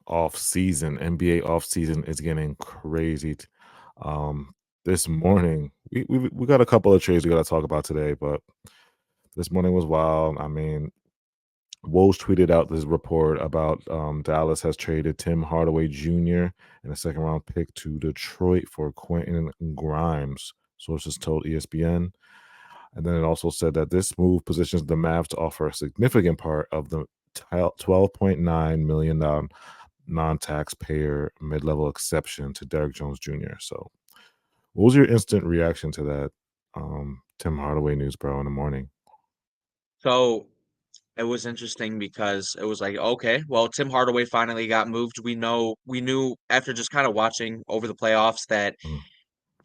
off season, NBA off season is getting crazy. Um, this morning, we got a couple of trades we got to talk about today, but this morning was wild. I mean, Woj tweeted out this report about Dallas has traded Tim Hardaway Jr. and a second round pick to Detroit for Quentin Grimes. Sources told ESPN. And then it also said that this move positions the Mavs to offer a significant part of the $12.9 million non-taxpayer mid-level exception to Derrick Jones Jr. So, what was your instant reaction to that Tim Hardaway news, bro, in the morning? So it was interesting because it was like, okay, well, Tim Hardaway finally got moved. We knew after just kind of watching over the playoffs that Mm,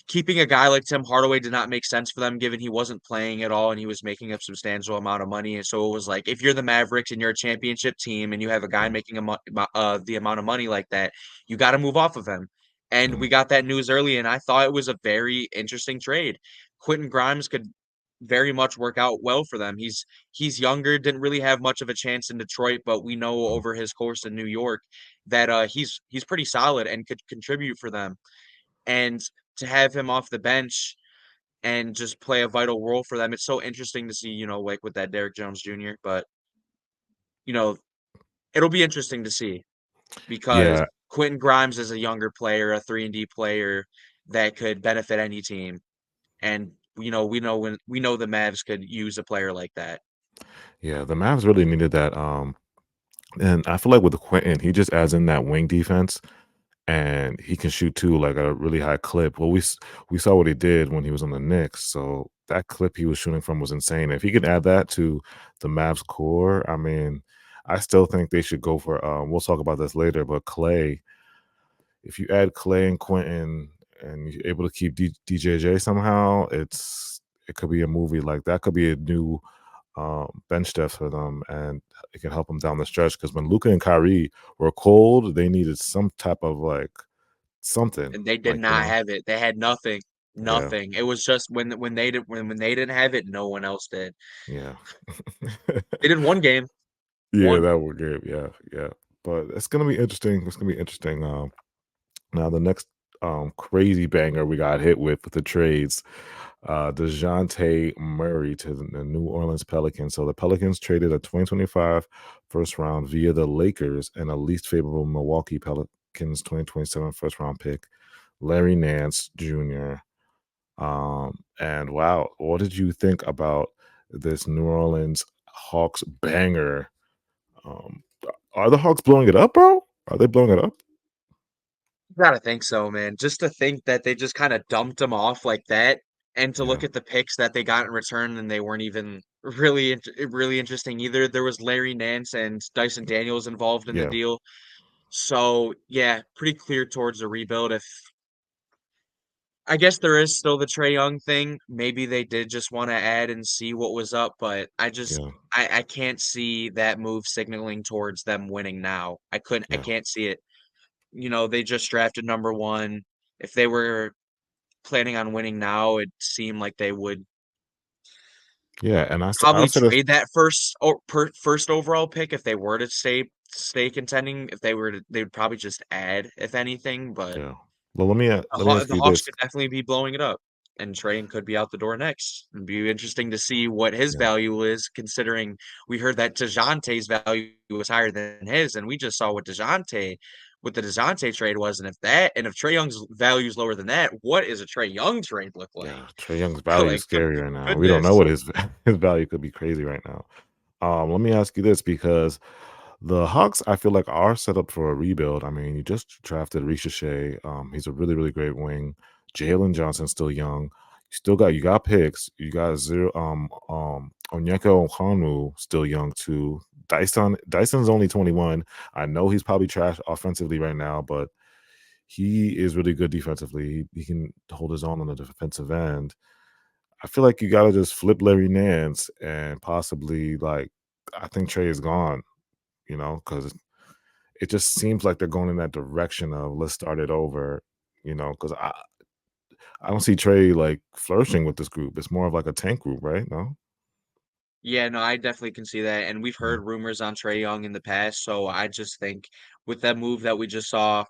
keeping a guy like Tim Hardaway did not make sense for them, given he wasn't playing at all and he was making a substantial amount of money. And so it was like, if you're the Mavericks and you're a championship team and you have a guy yeah, making the amount of money like that, you got to move off of him. And mm, we got that news early, and I thought it was a very interesting trade. Quentin Grimes could very much work out well for them. He's younger, didn't really have much of a chance in Detroit, but we know mm. over his course in New York that he's pretty solid and could contribute for them. And to have him off the bench and just play a vital role for them, it's so interesting to see, like with that Derrick Jones Jr. But you know, it'll be interesting to see because Yeah, Quentin Grimes is a younger player, a 3-and-D player that could benefit any team. And we know the Mavs could use a player like that. yeah, the Mavs really needed that. And I feel like with Quentin, he just adds in that wing defense, and he can shoot too, like a really high clip. Well, we saw what he did when he was on the Knicks, so that clip he was shooting from was insane. If he can add that to the Mavs core, I mean, I still think they should go for. We'll talk about this later, but Clay. If you add Clay and Quentin, and you're able to keep DJJ somehow, it could be a movie. Like that could be a new bench depth for them, and it can help them down the stretch. Because when Luca and Kyrie were cold, they needed some type of like something, And they did like you not know, have it. They had nothing. yeah, Nothing. It was just when they didn't have it, no one else did. yeah, They did one game. yeah. One. That would good, yeah, yeah. But it's gonna be interesting. It's gonna be interesting. Now the next crazy banger we got hit with the trades. Dejounte Murray to the New Orleans Pelicans. So the Pelicans traded a 2025 first round via the Lakers and a least favorable Milwaukee Pelicans 2027 first round pick, Larry Nance Jr. And wow, what did you think about this New Orleans Hawks banger? Um, are the Hawks blowing it up, bro? Are they blowing it up? Gotta think so, man. Just to think that they just kind of dumped them off like that, and to Yeah, look at the picks that they got in return, and they weren't even really interesting either. There was Larry Nance and Dyson Daniels involved in the yeah, deal. So yeah, pretty clear towards a rebuild. If I guess there is still the Trae Young thing. Maybe they did just want to add and see what was up, but yeah, I can't see that move signaling towards them winning now. I yeah, can't see it. They just drafted number one. If they were planning on winning now, it seemed like they would yeah. And I'll probably say this. trade that first overall pick if they were to stay contending. If they would probably just add, if anything, but Yeah. Well, let me ask The you Hawks this. could definitely be blowing it up, and Trae could be out the door next. It'd be interesting to see what his Yeah. value is, considering we heard that Dejounte's value was higher than his, and we just saw what the Dejounte trade was, and if Trae Young's value is lower than that, what is a Trae Young trade look like? Yeah, Trae Young's value is Like, scary right now. We don't know goodness. what his his value could be crazy right now. Let me ask you this because the Hawks, I feel like, are set up for a rebuild. I mean, you just drafted Ricochet. He's a really, really great wing. Jalen Johnson's still young. You got picks. You got zero Onyeka Okonu still young too. Dyson's only 21. I know he's probably trash offensively right now, but he is really good defensively. He can hold his own on the defensive end. I feel like you gotta just flip Larry Nance and possibly like I think Trey is gone, because it just seems like they're going in that direction of let's start it over, because I don't see Trey like flourishing with this group. It's more of like a tank group, right? No? Yeah, no, I definitely can see that, and we've Yeah, heard rumors on Trae Young in the past, so I just think with that move that we just saw,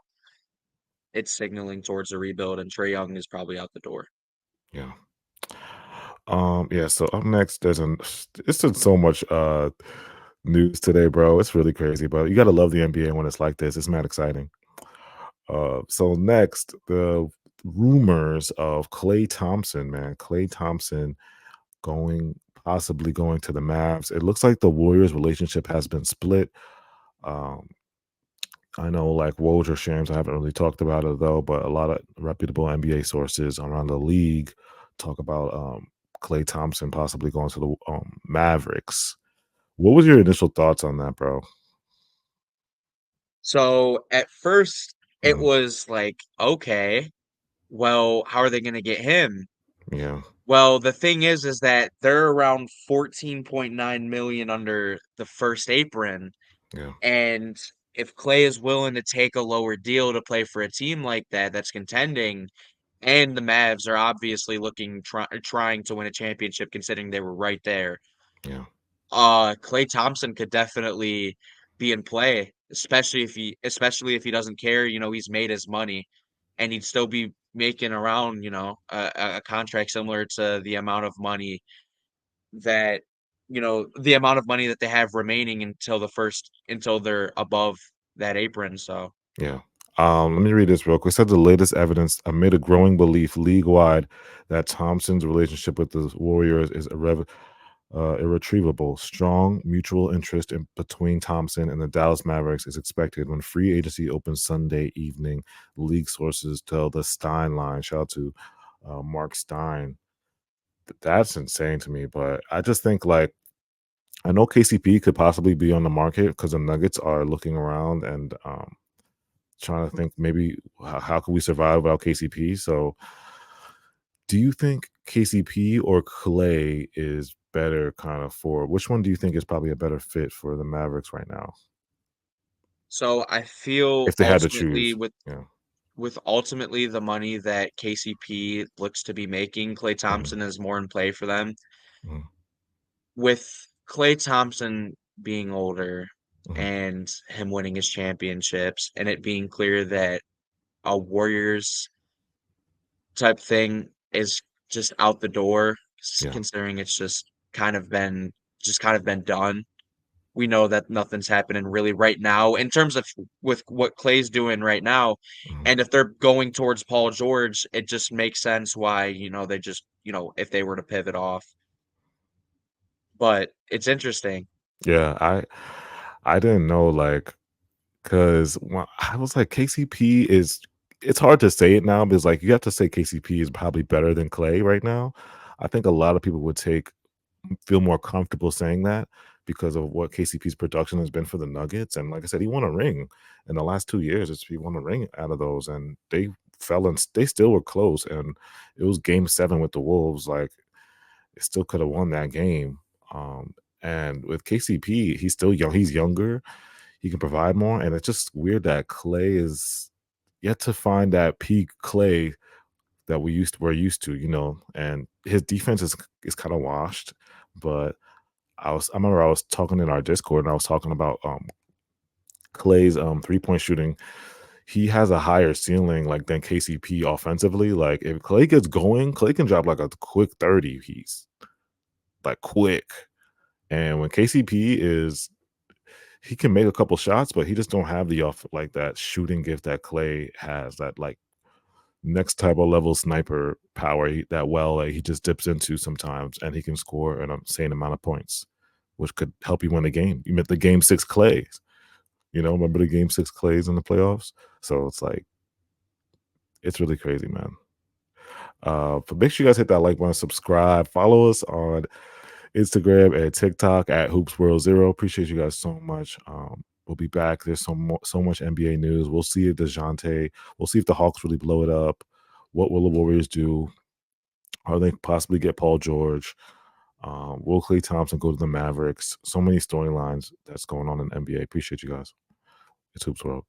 it's signaling towards a rebuild, and Trae Young is probably out the door. yeah. Yeah, so up next, it's just so much news today, bro. It's really crazy, but you gotta love the NBA when it's like this. It's mad exciting. So next, the rumors of Klay Thompson, man. Klay Thompson going possibly going to the Mavs. It looks like the Warriors relationship has been split. Um, I know like Woj or Shams, I haven't really talked about it though, but a lot of reputable NBA sources around the league talk about Klay Thompson possibly going to the Mavericks. What was your initial thoughts on that, bro? So, at first, it Mhm. was like, "Okay, well, how are they gonna get him?" Yeah, Well, the thing is that they're around 14.9 million under the first apron, yeah, and if Clay is willing to take a lower deal to play for a team like that that's contending, and the Mavs are obviously trying to win a championship considering they were right there, yeah, Clay Thompson could definitely be in play, especially if he doesn't care, he's made his money, and he'd still be making around, a contract similar to that the amount of money that they have remaining until they're above that apron, so yeah. Let me read this real quick. It said the latest evidence amid a growing belief league wide that Thompson's relationship with the Warriors is irretrievable. Strong mutual interest between Thompson and the Dallas Mavericks is expected when free agency opens Sunday evening. League sources tell the Stein line. Shout out to Mark Stein. That's insane to me, but I just think like I know KCP could possibly be on the market because the Nuggets are looking around and trying to think maybe how could we survive without KCP. So, do you think KCP or Clay is better kind of for which one do you think is probably a better fit for the Mavericks right now I feel if they had to choose? Yeah. with ultimately the money that KCP looks to be making, Clay Mhm, Thompson is more in play for them. mhm, With Clay Thompson being older mhm. and him winning his championships and it being clear that a Warriors type thing is just out the door, Yeah. considering it's just kind of been done. We know that nothing's happening really right now in terms of with what Clay's doing right now. Mhm. And if they're going towards Paul George, it just makes sense why, they just, if they were to pivot off. But it's interesting. Yeah, I didn't know like because I was like KCP is it's hard to say it now because like you have to say KCP is probably better than Clay right now. I think a lot of people would feel more comfortable saying that because of what KCP's production has been for the Nuggets. And like I said, he won a ring in the last 2 years. He won a ring out of those, and they fell and they still were close. And it was Game 7 with the Wolves. Like it still could have won that game. And with KCP, he's still young. He's younger. He can provide more, and it's just weird that Clay is yet to find that peak Clay that we're used to, and his defense is kind of washed, but I remember I was talking in our Discord and I was talking about Clay's 3-point shooting. He has a higher ceiling like than KCP offensively. Like if Clay gets going, Clay can drop like a quick 30 piece, like quick. And when KCP is he can make a couple shots, but he just don't have the off like that shooting gift that Clay has, that like next type of level sniper power he just dips into sometimes and he can score an insane amount of points, which could help you win a game. You met the game 6 Clays, remember the game 6 Clays in the playoffs? So it's like, it's really crazy, man. But make sure you guys hit that like button, subscribe, follow us on Instagram and TikTok at HoopsWorld0. Appreciate you guys so much. We'll be back. There's so much NBA news. We'll see if Dejounte, we'll see if the Hawks really blow it up. What will the Warriors do? Are they possibly get Paul George? Will Klay Thompson go to the Mavericks? So many storylines that's going on in the NBA. Appreciate you guys. It's Hoops World.